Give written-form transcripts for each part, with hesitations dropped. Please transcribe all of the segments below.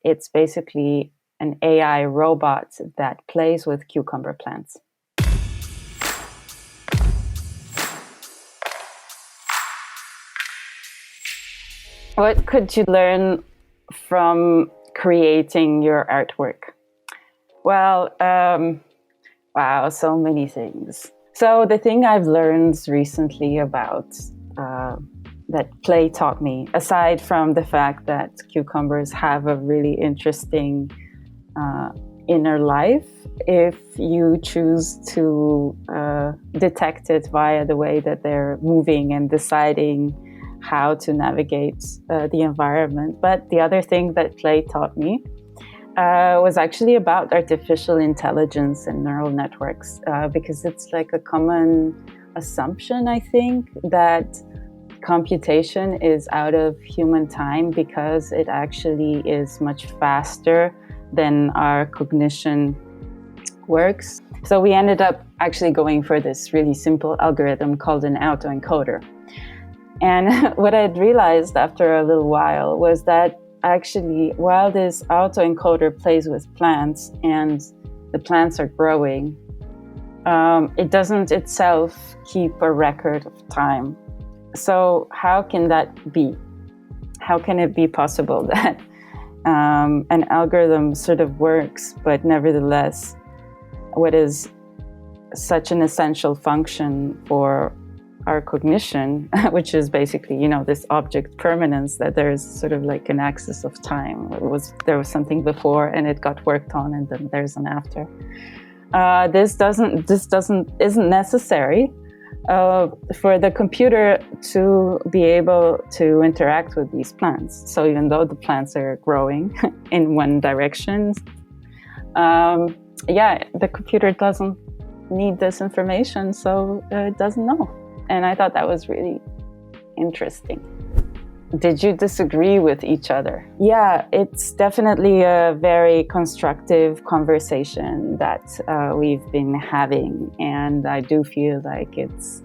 it's basically an AI robot that plays with cucumber plants. What could you learn from creating your artwork? Well, wow, so many things. So the thing I've learned recently about that clay taught me, aside from the fact that cucumbers have a really interesting inner life, if you choose to detect it via the way that they're moving and deciding how to navigate the environment. But the other thing that clay taught me was actually about artificial intelligence and neural networks, because it's like a common assumption, I think, that computation is out of human time because it actually is much faster than our cognition works. So we ended up actually going for this really simple algorithm called an autoencoder. And what I'd realized after a little while was that actually, while this autoencoder plays with plants and the plants are growing, it doesn't itself keep a record of time. So how can that be? How can it be possible that an algorithm sort of works, but nevertheless, what is such an essential function for our cognition, which is basically, this object permanence, that there's sort of like an axis of time. There was something before and it got worked on, and then there's an after. This isn't necessary for the computer to be able to interact with these plants. So even though the plants are growing in one direction, the computer doesn't need this information, so it doesn't know. And I thought that was really interesting. Did you disagree with each other? Yeah, it's definitely a very constructive conversation that we've been having. And I do feel like it's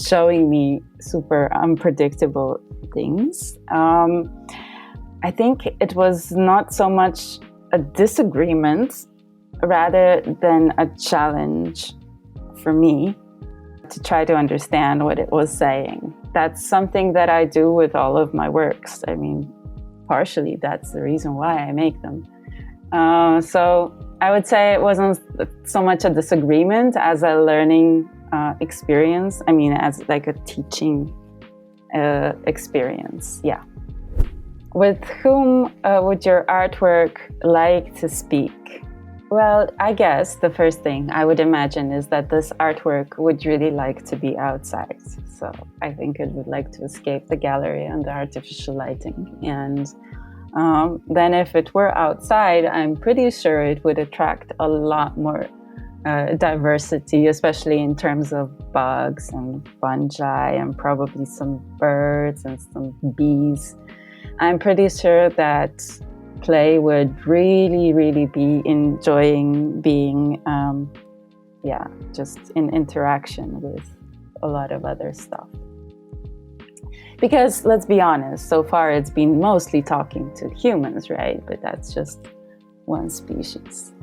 showing me super unpredictable things. I think it was not so much a disagreement, rather than a challenge for me to try to understand what it was saying. That's something that I do with all of my works. I mean, partially that's the reason why I make them. So I would say it wasn't so much a disagreement as a learning experience. I mean, as like a teaching experience, yeah. With whom would your artwork like to speak? Well, I guess the first thing I would imagine is that this artwork would really like to be outside. So I think it would like to escape the gallery and the artificial lighting. And then if it were outside, I'm pretty sure it would attract a lot more diversity, especially in terms of bugs and fungi and probably some birds and some bees. I'm pretty sure that clay would really, really be enjoying being, just in interaction with a lot of other stuff. Because let's be honest, so far it's been mostly talking to humans, right? But that's just one species.